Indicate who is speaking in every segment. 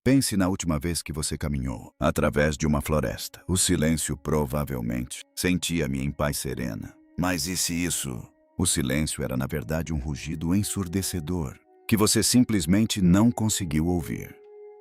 Speaker 1: Pense na última vez que você caminhou através de uma floresta. O silêncio provavelmente sentia-me em paz serena. Mas e se isso? O silêncio era na verdade um rugido ensurdecedor, que você simplesmente não conseguiu ouvir.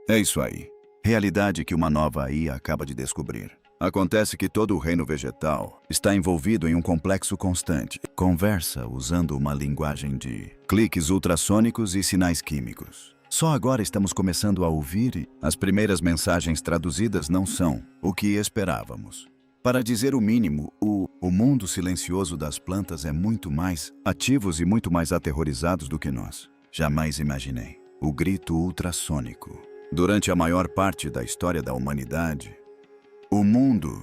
Speaker 1: É isso aí. Realidade que uma nova IA acaba de descobrir. Acontece que todo o reino vegetal está envolvido em um complexo constante. Conversa usando uma linguagem de cliques ultrassônicos e sinais químicos. Só agora estamos começando a ouvir e as primeiras mensagens traduzidas não são o que esperávamos. Para dizer o mínimo, o mundo silencioso das plantas é muito mais ativos e muito mais aterrorizados do que nós. Jamais imaginei. O grito ultrassônico. Durante a maior parte da história da humanidade, o mundo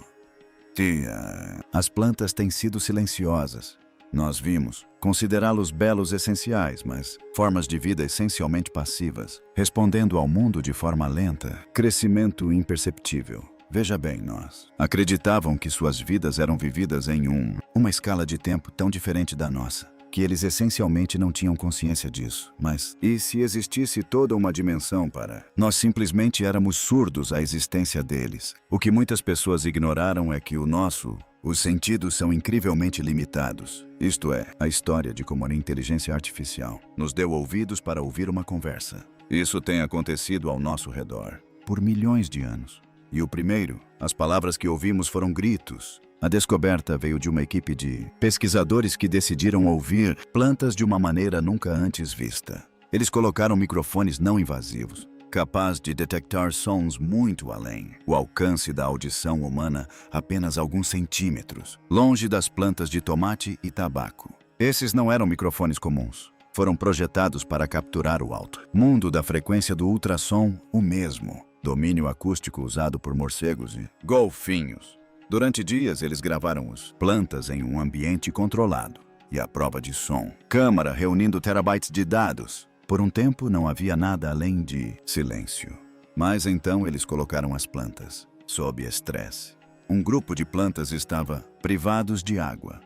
Speaker 1: as plantas têm sido silenciosas. Nós vimos considerá-los belos essenciais, mas formas de vida essencialmente passivas, respondendo ao mundo de forma lenta, crescimento imperceptível. Veja bem, nós acreditavam que suas vidas eram vividas em uma escala de tempo tão diferente da nossa, que eles essencialmente não tinham consciência disso. Mas, e se existisse toda uma dimensão para... Nós simplesmente éramos surdos à existência deles. O que muitas pessoas ignoraram é que os sentidos são incrivelmente limitados. Isto é, a história de como a inteligência artificial nos deu ouvidos para ouvir uma conversa. Isso tem acontecido ao nosso redor por milhões de anos. E o primeiro, as palavras que ouvimos foram gritos. A descoberta veio de uma equipe de pesquisadores que decidiram ouvir plantas de uma maneira nunca antes vista. Eles colocaram microfones não invasivos, capazes de detectar sons muito além, o alcance da audição humana apenas alguns centímetros, longe das plantas de tomate e tabaco. Esses não eram microfones comuns. Foram projetados para capturar o alto mundo da frequência do ultrassom, o mesmo domínio acústico usado por morcegos e golfinhos. Durante dias, eles gravaram as plantas em um ambiente controlado. E a prova de som. Câmara reunindo terabytes de dados. Por um tempo, não havia nada além de silêncio. Mas então eles colocaram as plantas sob estresse. Um grupo de plantas estava privados de água.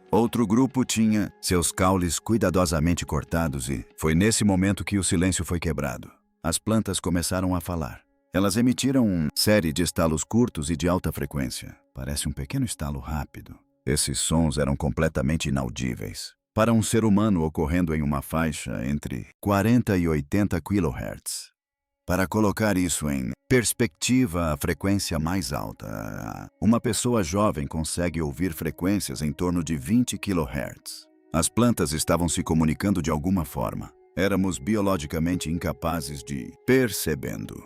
Speaker 1: Outro grupo tinha seus caules cuidadosamente cortados e foi nesse momento que o silêncio foi quebrado. As plantas começaram a falar. Elas emitiram uma série de estalos curtos e de alta frequência. Parece um pequeno estalo rápido. Esses sons eram completamente inaudíveis para um ser humano, ocorrendo em uma faixa entre 40 e 80 kHz. Para colocar isso em perspectiva, a frequência mais alta, uma pessoa jovem consegue ouvir frequências em torno de 20 kHz. As plantas estavam se comunicando de alguma forma. Éramos biologicamente incapazes de percebendo.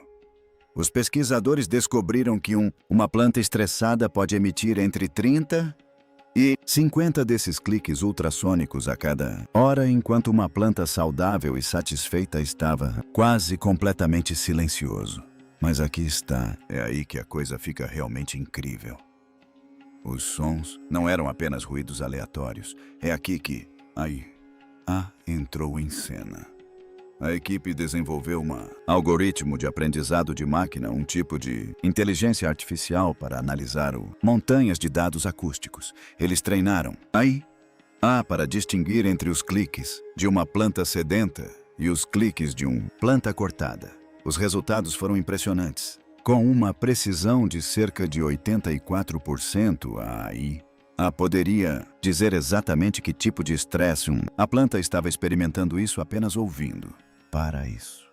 Speaker 1: Os pesquisadores descobriram que uma planta estressada pode emitir entre 30 e 50 desses cliques ultrassônicos a cada hora, enquanto uma planta saudável e satisfeita estava quase completamente silencioso. Mas aqui está, é aí que a coisa fica realmente incrível. Os sons não eram apenas ruídos aleatórios. É aqui que entrou em cena. A equipe desenvolveu um algoritmo de aprendizado de máquina, um tipo de inteligência artificial para analisar montanhas de dados acústicos. Eles treinaram para distinguir entre os cliques de uma planta sedenta e os cliques de uma planta cortada. Os resultados foram impressionantes. Com uma precisão de cerca de 84%, a poderia dizer exatamente que tipo de estresse a planta estava experimentando isso apenas ouvindo. Para isso.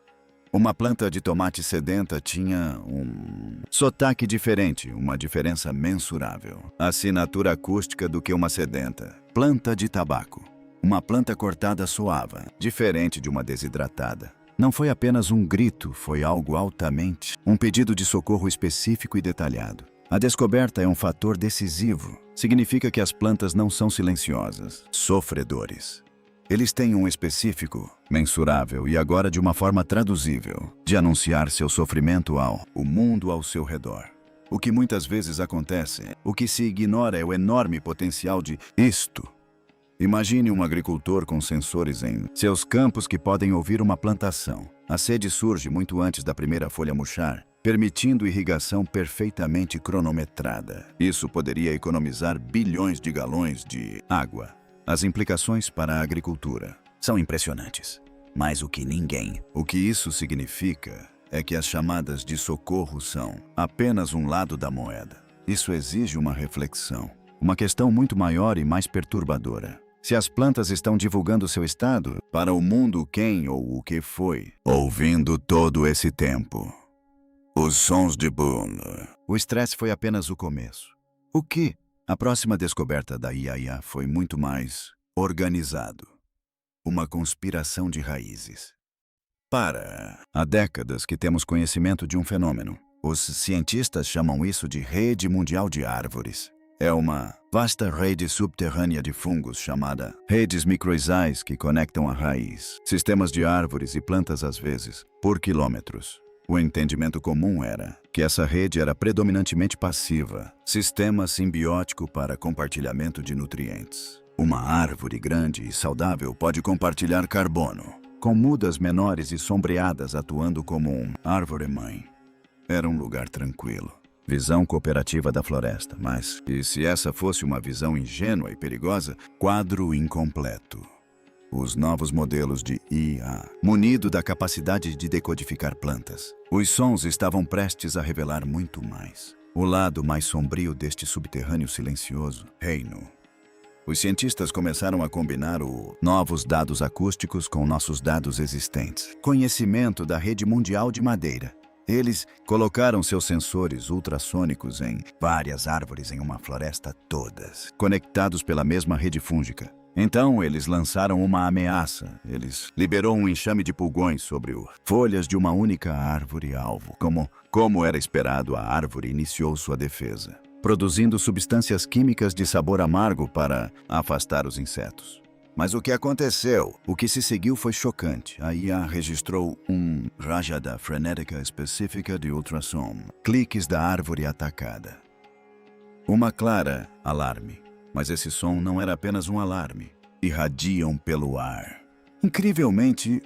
Speaker 1: Uma planta de tomate sedenta tinha um sotaque diferente, uma diferença mensurável. Assinatura acústica do que uma sedenta. Planta de tabaco. Uma planta cortada soava, diferente de uma desidratada. Não foi apenas um grito, foi algo altamente. Um pedido de socorro específico e detalhado. A descoberta é um fator decisivo. Significa que as plantas não são silenciosas, sofredores. Eles têm um específico, mensurável e agora de uma forma traduzível, de anunciar seu sofrimento ao mundo ao seu redor. O que muitas vezes acontece, o que se ignora é o enorme potencial de isto. Imagine um agricultor com sensores em seus campos que podem ouvir uma plantação. A sede surge muito antes da primeira folha murchar, permitindo irrigação perfeitamente cronometrada. Isso poderia economizar bilhões de galões de água. As implicações para a agricultura são impressionantes. Mas o que isso significa é que as chamadas de socorro são apenas um lado da moeda. Isso exige uma reflexão, uma questão muito maior e mais perturbadora. Se as plantas estão divulgando seu estado para o mundo, quem ou o que foi ouvindo todo esse tempo? Os sons de boom. O estresse foi apenas o começo. O que? A próxima descoberta da IA foi muito mais organizado. Uma conspiração de raízes. Há décadas que temos conhecimento de um fenômeno. Os cientistas chamam isso de rede mundial de árvores. É uma vasta rede subterrânea de fungos chamada redes microizais que conectam a raiz, sistemas de árvores e plantas às vezes, por quilômetros. O entendimento comum era que essa rede era predominantemente passiva, sistema simbiótico para compartilhamento de nutrientes. Uma árvore grande e saudável pode compartilhar carbono, com mudas menores e sombreadas atuando como árvore-mãe. Era um lugar tranquilo. Visão cooperativa da floresta, mas, e se essa fosse uma visão ingênua e perigosa, quadro incompleto. Os novos modelos de IA, munido da capacidade de decodificar plantas. Os sons estavam prestes a revelar muito mais. O lado mais sombrio deste subterrâneo silencioso reino. Os cientistas começaram a combinar os novos dados acústicos com nossos dados existentes. Conhecimento da rede mundial de madeira. Eles colocaram seus sensores ultrassônicos em várias árvores em uma floresta todas, conectados pela mesma rede fúngica. Então, eles lançaram uma ameaça. Eles liberou um enxame de pulgões sobre folhas de uma única árvore-alvo. Como era esperado, a árvore iniciou sua defesa, produzindo substâncias químicas de sabor amargo para afastar os insetos. Mas o que aconteceu? O que se seguiu foi chocante. A IA registrou rajada frenética específica de ultrassom, cliques da árvore atacada. Uma clara alarme. Mas esse som não era apenas um alarme. Irradiam pelo ar. Incrivelmente,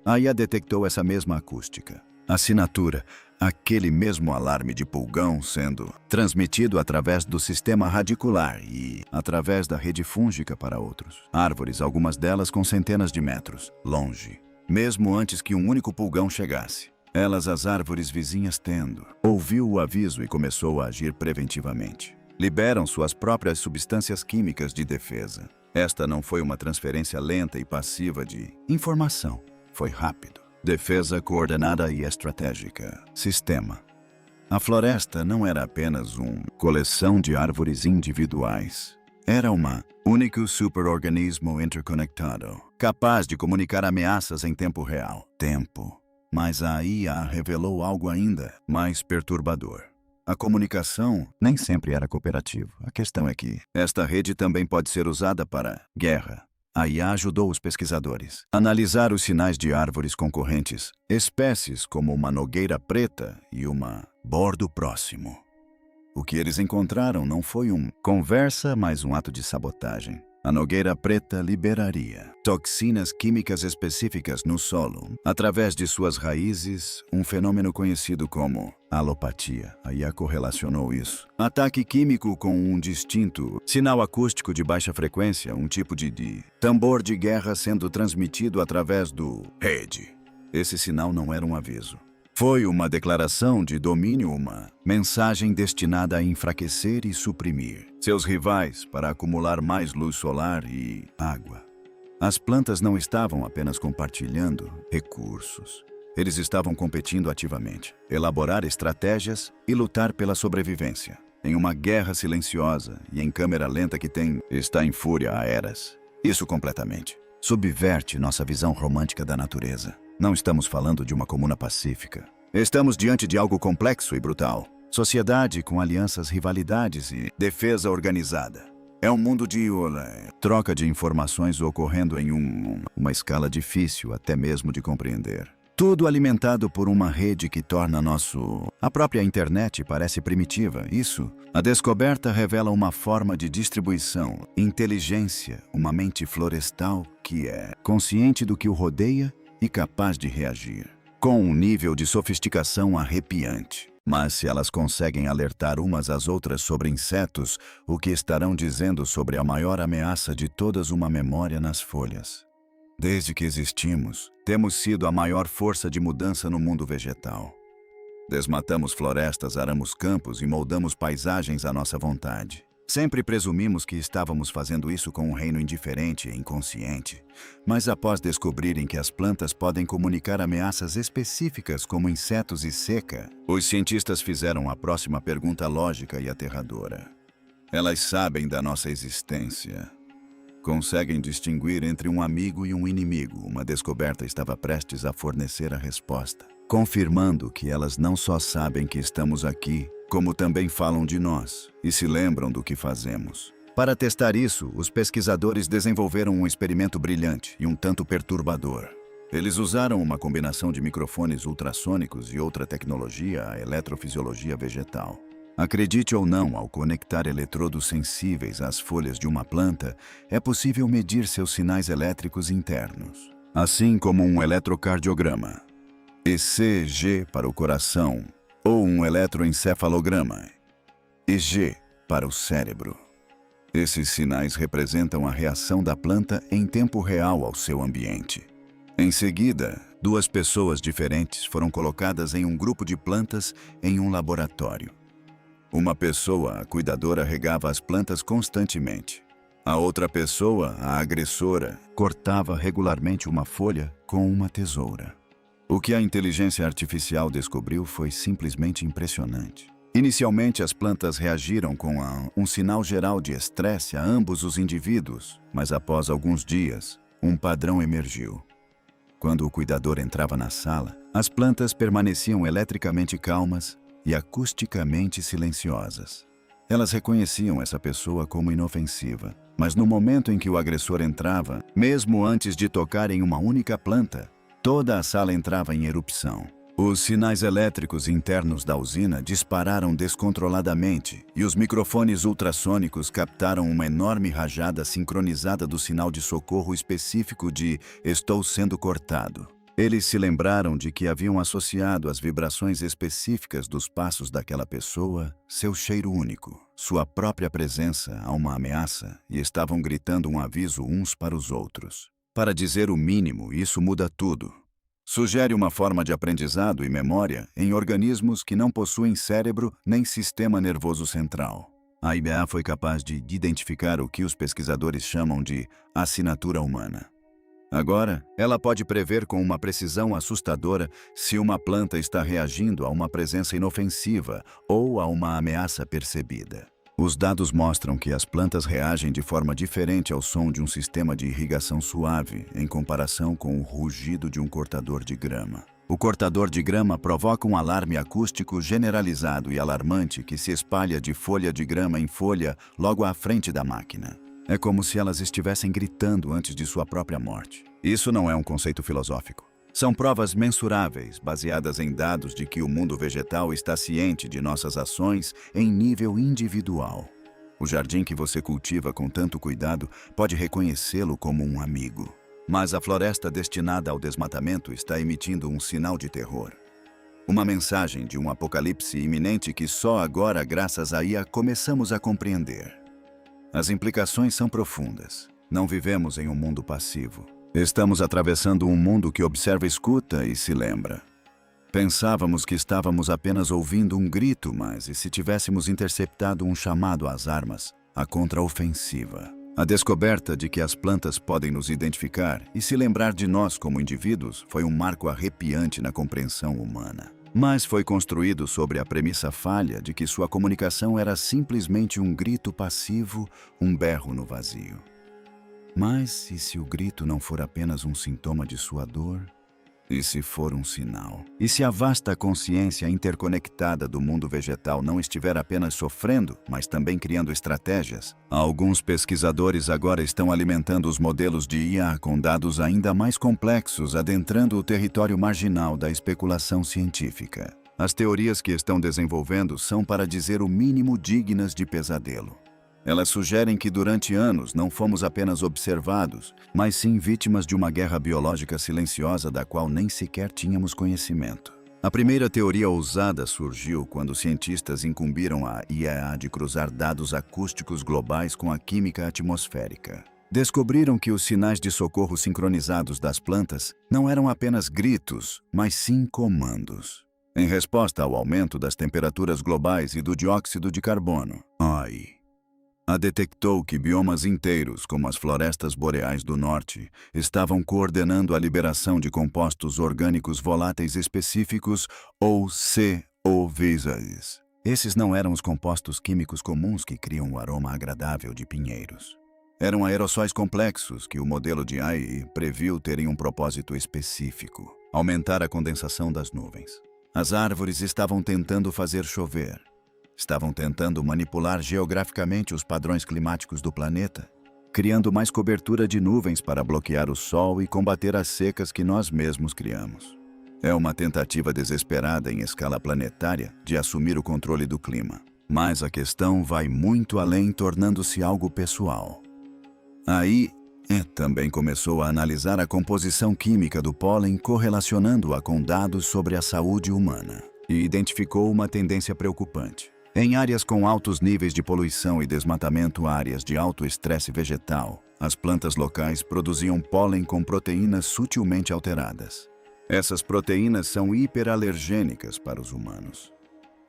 Speaker 1: a IA detectou essa mesma acústica. Assinatura, aquele mesmo alarme de pulgão sendo transmitido através do sistema radicular e através da rede fúngica para outros. Árvores, algumas delas com centenas de metros, longe. Mesmo antes que um único pulgão chegasse. As árvores vizinhas ouviu o aviso e começou a agir preventivamente. Liberam suas próprias substâncias químicas de defesa. Esta não foi uma transferência lenta e passiva de informação. Foi rápido. Defesa coordenada e estratégica. Sistema. A floresta não era apenas uma coleção de árvores individuais. Era único superorganismo interconectado, capaz de comunicar ameaças em tempo real. Mas a IA revelou algo ainda mais perturbador. A comunicação nem sempre era cooperativa. A questão é que esta rede também pode ser usada para guerra. A IA ajudou os pesquisadores a analisar os sinais de árvores concorrentes, espécies como uma nogueira preta e uma bordo próximo. O que eles encontraram não foi conversa, mas um ato de sabotagem. A nogueira preta liberaria toxinas químicas específicas no solo, através de suas raízes, um fenômeno conhecido como alopatia. A IA correlacionou isso. Ataque químico com um distinto sinal acústico de baixa frequência, um tipo de tambor de guerra sendo transmitido através do rede. Esse sinal não era um aviso. Foi uma declaração de domínio, uma mensagem destinada a enfraquecer e suprimir seus rivais para acumular mais luz solar e água. As plantas não estavam apenas compartilhando recursos. Eles estavam competindo ativamente, elaborar estratégias e lutar pela sobrevivência. Em uma guerra silenciosa e em câmera lenta que está em fúria há eras. Isso completamente subverte nossa visão romântica da natureza. Não estamos falando de uma comuna pacífica. Estamos diante de algo complexo e brutal. Sociedade com alianças, rivalidades e defesa organizada. É um mundo de troca de informações ocorrendo em uma escala difícil até mesmo de compreender. Tudo alimentado por uma rede que torna a própria internet parece primitiva. A descoberta revela uma forma de distribuição, inteligência, uma mente florestal que é consciente do que o rodeia e capaz de reagir, com um nível de sofisticação arrepiante. Mas se elas conseguem alertar umas às outras sobre insetos, o que estarão dizendo sobre a maior ameaça de todas, uma memória nas folhas? Desde que existimos, temos sido a maior força de mudança no mundo vegetal. Desmatamos florestas, aramos campos e moldamos paisagens à nossa vontade. Sempre presumimos que estávamos fazendo isso com um reino indiferente e inconsciente, mas após descobrirem que as plantas podem comunicar ameaças específicas como insetos e seca, os cientistas fizeram a próxima pergunta lógica e aterradora. Elas sabem da nossa existência. Conseguem distinguir entre um amigo e um inimigo. Uma descoberta estava prestes a fornecer a resposta, confirmando que elas não só sabem que estamos aqui, como também falam de nós e se lembram do que fazemos. Para testar isso, os pesquisadores desenvolveram um experimento brilhante e um tanto perturbador. Eles usaram uma combinação de microfones ultrassônicos e outra tecnologia, a eletrofisiologia vegetal. Acredite ou não, ao conectar eletrodos sensíveis às folhas de uma planta, é possível medir seus sinais elétricos internos, assim como um eletrocardiograma, ECG para o coração, ou um eletroencefalograma, EG, para o cérebro. Esses sinais representam a reação da planta em tempo real ao seu ambiente. Em seguida, 2 pessoas diferentes foram colocadas em um grupo de plantas em um laboratório. Uma pessoa, a cuidadora, regava as plantas constantemente. A outra pessoa, a agressora, cortava regularmente uma folha com uma tesoura. O que a inteligência artificial descobriu foi simplesmente impressionante. Inicialmente, as plantas reagiram com um sinal geral de estresse a ambos os indivíduos, mas após alguns dias, um padrão emergiu. Quando o cuidador entrava na sala, as plantas permaneciam eletricamente calmas e acusticamente silenciosas. Elas reconheciam essa pessoa como inofensiva, mas no momento em que o agressor entrava, mesmo antes de tocar em uma única planta, toda a sala entrava em erupção. Os sinais elétricos internos da usina dispararam descontroladamente e os microfones ultrassônicos captaram uma enorme rajada sincronizada do sinal de socorro específico de "estou sendo cortado". Eles se lembraram de que haviam associado as vibrações específicas dos passos daquela pessoa, seu cheiro único, sua própria presença a uma ameaça e estavam gritando um aviso uns para os outros. Para dizer o mínimo, isso muda tudo. Sugere uma forma de aprendizado e memória em organismos que não possuem cérebro nem sistema nervoso central. A IA foi capaz de identificar o que os pesquisadores chamam de assinatura humana. Agora, ela pode prever com uma precisão assustadora se uma planta está reagindo a uma presença inofensiva ou a uma ameaça percebida. Os dados mostram que as plantas reagem de forma diferente ao som de um sistema de irrigação suave em comparação com o rugido de um cortador de grama. O cortador de grama provoca um alarme acústico generalizado e alarmante que se espalha de folha de grama em folha logo à frente da máquina. É como se elas estivessem gritando antes de sua própria morte. Isso não é um conceito filosófico. São provas mensuráveis, baseadas em dados de que o mundo vegetal está ciente de nossas ações em nível individual. O jardim que você cultiva com tanto cuidado pode reconhecê-lo como um amigo. Mas a floresta destinada ao desmatamento está emitindo um sinal de terror. Uma mensagem de um apocalipse iminente que só agora, graças à IA, começamos a compreender. As implicações são profundas. Não vivemos em um mundo passivo. Estamos atravessando um mundo que observa, escuta e se lembra. Pensávamos que estávamos apenas ouvindo um grito, mas e se tivéssemos interceptado um chamado às armas, a contraofensiva? A descoberta de que as plantas podem nos identificar e se lembrar de nós como indivíduos foi um marco arrepiante na compreensão humana. Mas foi construído sobre a premissa falha de que sua comunicação era simplesmente um grito passivo, um berro no vazio. Mas e se o grito não for apenas um sintoma de sua dor? E se for um sinal? E se a vasta consciência interconectada do mundo vegetal não estiver apenas sofrendo, mas também criando estratégias? Alguns pesquisadores agora estão alimentando os modelos de IA com dados ainda mais complexos, adentrando o território marginal da especulação científica. As teorias que estão desenvolvendo são, para dizer o mínimo, dignas de pesadelo. Elas sugerem que durante anos não fomos apenas observados, mas sim vítimas de uma guerra biológica silenciosa da qual nem sequer tínhamos conhecimento. A primeira teoria ousada surgiu quando cientistas incumbiram a IAA de cruzar dados acústicos globais com a química atmosférica. Descobriram que os sinais de socorro sincronizados das plantas não eram apenas gritos, mas sim comandos. Em resposta ao aumento das temperaturas globais e do dióxido de carbono, a detectou que biomas inteiros, como as florestas boreais do norte, estavam coordenando a liberação de compostos orgânicos voláteis específicos, ou COVs. Esses não eram os compostos químicos comuns que criam o aroma agradável de pinheiros. Eram aerossóis complexos que o modelo de AI previu terem um propósito específico: aumentar a condensação das nuvens. As árvores estavam tentando fazer chover. Estavam tentando manipular geograficamente os padrões climáticos do planeta, criando mais cobertura de nuvens para bloquear o sol e combater as secas que nós mesmos criamos. É uma tentativa desesperada em escala planetária de assumir o controle do clima. Mas a questão vai muito além, tornando-se algo pessoal. Aí, também começou a analisar a composição química do pólen, correlacionando-a com dados sobre a saúde humana, e identificou uma tendência preocupante. Em áreas com altos níveis de poluição e desmatamento, áreas de alto estresse vegetal, as plantas locais produziam pólen com proteínas sutilmente alteradas. Essas proteínas são hiperalergênicas para os humanos.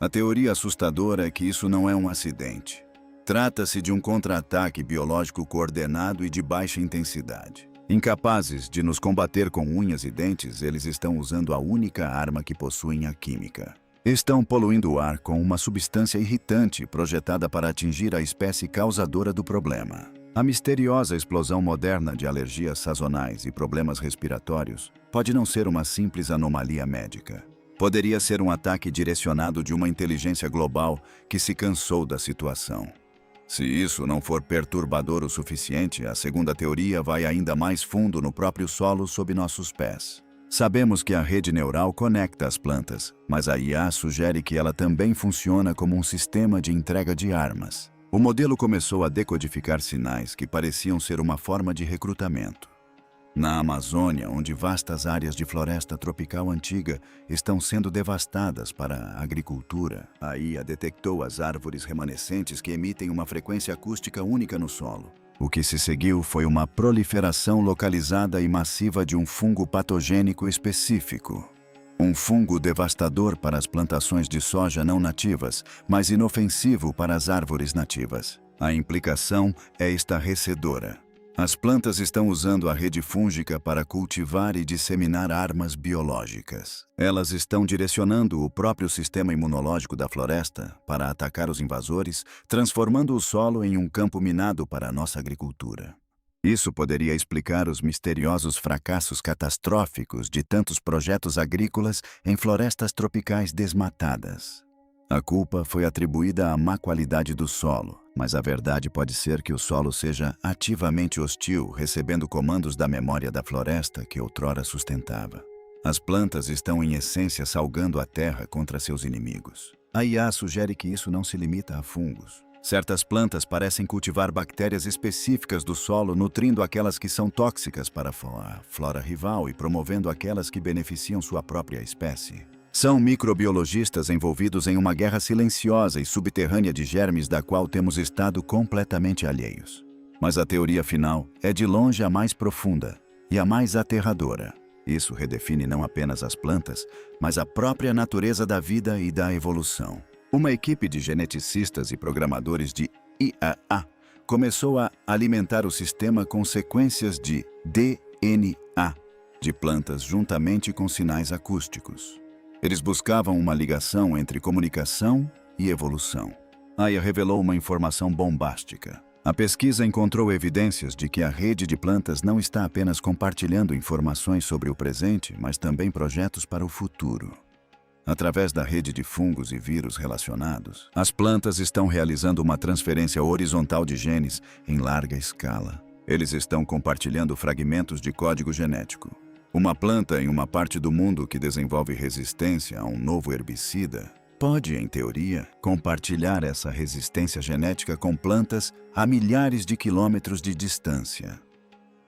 Speaker 1: A teoria assustadora é que isso não é um acidente. Trata-se de um contra-ataque biológico coordenado e de baixa intensidade. Incapazes de nos combater com unhas e dentes, eles estão usando a única arma que possuem, a química. Estão poluindo o ar com uma substância irritante projetada para atingir a espécie causadora do problema. A misteriosa explosão moderna de alergias sazonais e problemas respiratórios pode não ser uma simples anomalia médica. Poderia ser um ataque direcionado de uma inteligência global que se cansou da situação. Se isso não for perturbador o suficiente, a segunda teoria vai ainda mais fundo no próprio solo sob nossos pés. Sabemos que a rede neural conecta as plantas, mas a IA sugere que ela também funciona como um sistema de entrega de armas. O modelo começou a decodificar sinais que pareciam ser uma forma de recrutamento. Na Amazônia, onde vastas áreas de floresta tropical antiga estão sendo devastadas para a agricultura, a IA detectou as árvores remanescentes que emitem uma frequência acústica única no solo. O que se seguiu foi uma proliferação localizada e massiva de um fungo patogênico específico. Um fungo devastador para as plantações de soja não nativas, mas inofensivo para as árvores nativas. A implicação é estarrecedora. As plantas estão usando a rede fúngica para cultivar e disseminar armas biológicas. Elas estão direcionando o próprio sistema imunológico da floresta para atacar os invasores, transformando o solo em um campo minado para a nossa agricultura. Isso poderia explicar os misteriosos fracassos catastróficos de tantos projetos agrícolas em florestas tropicais desmatadas. A culpa foi atribuída à má qualidade do solo, mas a verdade pode ser que o solo seja ativamente hostil, recebendo comandos da memória da floresta que outrora sustentava. As plantas estão, em essência, salgando a terra contra seus inimigos. A IA sugere que isso não se limita a fungos. Certas plantas parecem cultivar bactérias específicas do solo, nutrindo aquelas que são tóxicas para a flora rival e promovendo aquelas que beneficiam sua própria espécie. São microbiologistas envolvidos em uma guerra silenciosa e subterrânea de germes da qual temos estado completamente alheios. Mas a teoria final é de longe a mais profunda e a mais aterradora. Isso redefine não apenas as plantas, mas a própria natureza da vida e da evolução. Uma equipe de geneticistas e programadores de IA começou a alimentar o sistema com sequências de DNA de plantas juntamente com sinais acústicos. Eles buscavam uma ligação entre comunicação e evolução. A IA revelou uma informação bombástica. A pesquisa encontrou evidências de que a rede de plantas não está apenas compartilhando informações sobre o presente, mas também projetos para o futuro. Através da rede de fungos e vírus relacionados, as plantas estão realizando uma transferência horizontal de genes em larga escala. Eles estão compartilhando fragmentos de código genético. Uma planta em uma parte do mundo que desenvolve resistência a um novo herbicida pode, em teoria, compartilhar essa resistência genética com plantas a milhares de quilômetros de distância.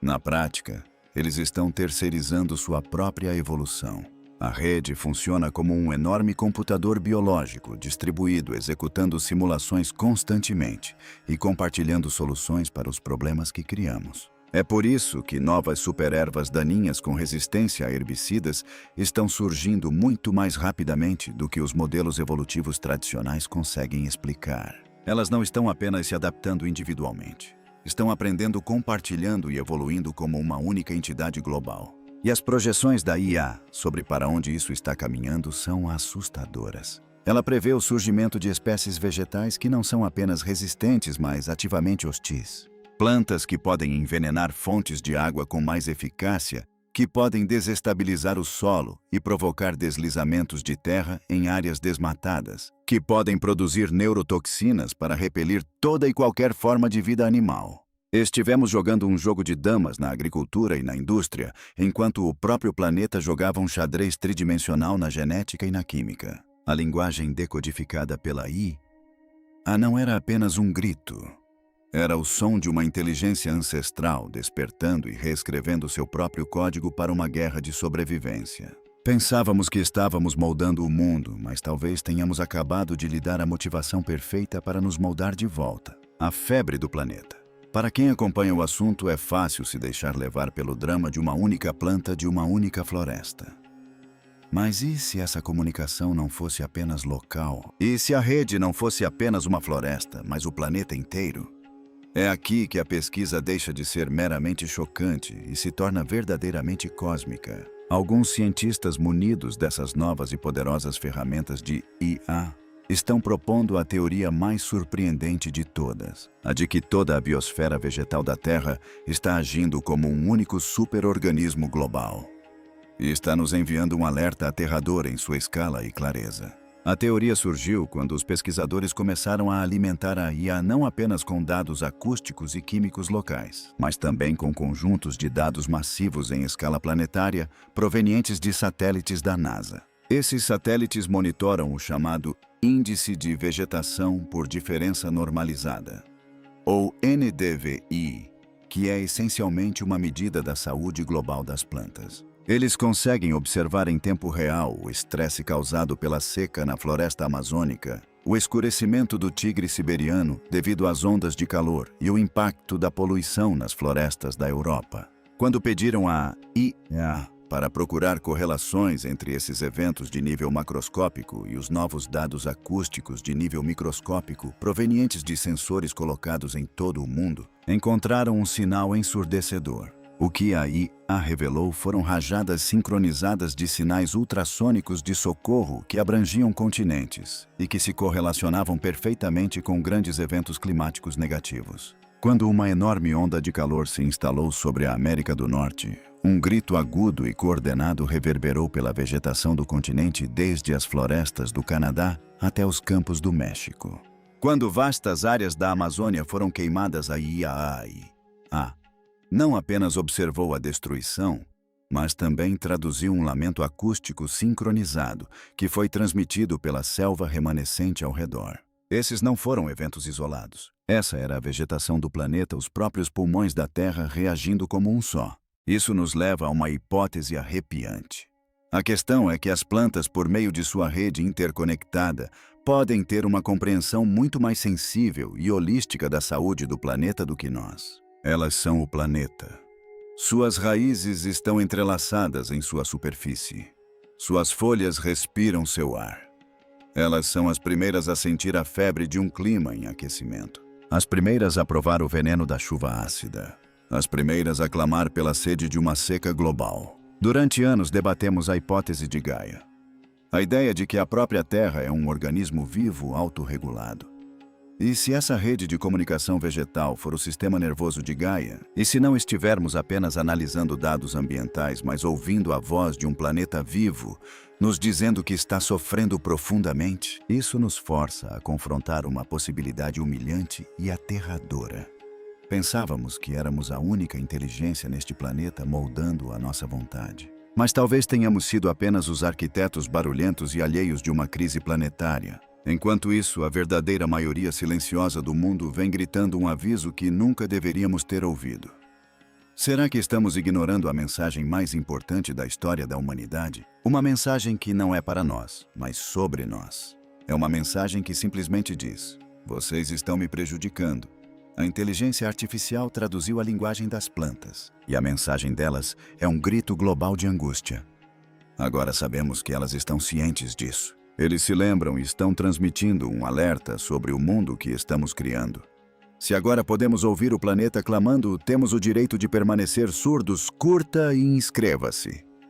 Speaker 1: Na prática, eles estão terceirizando sua própria evolução. A rede funciona como um enorme computador biológico distribuído, executando simulações constantemente e compartilhando soluções para os problemas que criamos. É por isso que novas superervas daninhas com resistência a herbicidas estão surgindo muito mais rapidamente do que os modelos evolutivos tradicionais conseguem explicar. Elas não estão apenas se adaptando individualmente. Estão aprendendo, compartilhando e evoluindo como uma única entidade global. E as projeções da IA sobre para onde isso está caminhando são assustadoras. Ela prevê o surgimento de espécies vegetais que não são apenas resistentes, mas ativamente hostis. Plantas que podem envenenar fontes de água com mais eficácia, que podem desestabilizar o solo e provocar deslizamentos de terra em áreas desmatadas, que podem produzir neurotoxinas para repelir toda e qualquer forma de vida animal. Estivemos jogando um jogo de damas na agricultura e na indústria, enquanto o próprio planeta jogava um xadrez tridimensional na genética e na química. A linguagem decodificada pela IA não era apenas um grito. Era o som de uma inteligência ancestral despertando e reescrevendo seu próprio código para uma guerra de sobrevivência. Pensávamos que estávamos moldando o mundo, mas talvez tenhamos acabado de lhe dar a motivação perfeita para nos moldar de volta. A febre do planeta. Para quem acompanha o assunto, é fácil se deixar levar pelo drama de uma única planta de uma única floresta. Mas e se essa comunicação não fosse apenas local? E se a rede não fosse apenas uma floresta, mas o planeta inteiro? É aqui que a pesquisa deixa de ser meramente chocante e se torna verdadeiramente cósmica. Alguns cientistas munidos dessas novas e poderosas ferramentas de IA estão propondo a teoria mais surpreendente de todas, a de que toda a biosfera vegetal da Terra está agindo como um único superorganismo global. E está nos enviando um alerta aterrador em sua escala e clareza. A teoria surgiu quando os pesquisadores começaram a alimentar a IA não apenas com dados acústicos e químicos locais, mas também com conjuntos de dados massivos em escala planetária provenientes de satélites da NASA. Esses satélites monitoram o chamado Índice de Vegetação por Diferença Normalizada, ou NDVI, que é essencialmente uma medida da saúde global das plantas. Eles conseguem observar em tempo real o estresse causado pela seca na floresta amazônica, o escurecimento do tigre siberiano devido às ondas de calor e o impacto da poluição nas florestas da Europa. Quando pediram a IA para procurar correlações entre esses eventos de nível macroscópico e os novos dados acústicos de nível microscópico provenientes de sensores colocados em todo o mundo, encontraram um sinal ensurdecedor. O que a IA revelou foram rajadas sincronizadas de sinais ultrassônicos de socorro que abrangiam continentes e que se correlacionavam perfeitamente com grandes eventos climáticos negativos. Quando uma enorme onda de calor se instalou sobre a América do Norte, um grito agudo e coordenado reverberou pela vegetação do continente desde as florestas do Canadá até os campos do México. Quando vastas áreas da Amazônia foram queimadas, a IA não apenas observou a destruição, mas também traduziu um lamento acústico sincronizado que foi transmitido pela selva remanescente ao redor. Esses não foram eventos isolados. Essa era a vegetação do planeta, os próprios pulmões da Terra reagindo como um só. Isso nos leva a uma hipótese arrepiante. A questão é que as plantas, por meio de sua rede interconectada, podem ter uma compreensão muito mais sensível e holística da saúde do planeta do que nós. Elas são o planeta. Suas raízes estão entrelaçadas em sua superfície. Suas folhas respiram seu ar. Elas são as primeiras a sentir a febre de um clima em aquecimento. As primeiras a provar o veneno da chuva ácida. As primeiras a clamar pela sede de uma seca global. Durante anos debatemos a hipótese de Gaia. A ideia de que a própria Terra é um organismo vivo autorregulado. E se essa rede de comunicação vegetal for o sistema nervoso de Gaia, e se não estivermos apenas analisando dados ambientais, mas ouvindo a voz de um planeta vivo, nos dizendo que está sofrendo profundamente, isso nos força a confrontar uma possibilidade humilhante e aterradora. Pensávamos que éramos a única inteligência neste planeta moldando a nossa vontade. Mas talvez tenhamos sido apenas os arquitetos barulhentos e alheios de uma crise planetária. Enquanto isso, a verdadeira maioria silenciosa do mundo vem gritando um aviso que nunca deveríamos ter ouvido. Será que estamos ignorando a mensagem mais importante da história da humanidade? Uma mensagem que não é para nós, mas sobre nós. É uma mensagem que simplesmente diz: vocês estão me prejudicando. A inteligência artificial traduziu a linguagem das plantas, e a mensagem delas é um grito global de angústia. Agora sabemos que elas estão cientes disso. Eles se lembram e estão transmitindo um alerta sobre o mundo que estamos criando. Se agora podemos ouvir o planeta clamando, temos o direito de permanecer surdos. Curta e inscreva-se.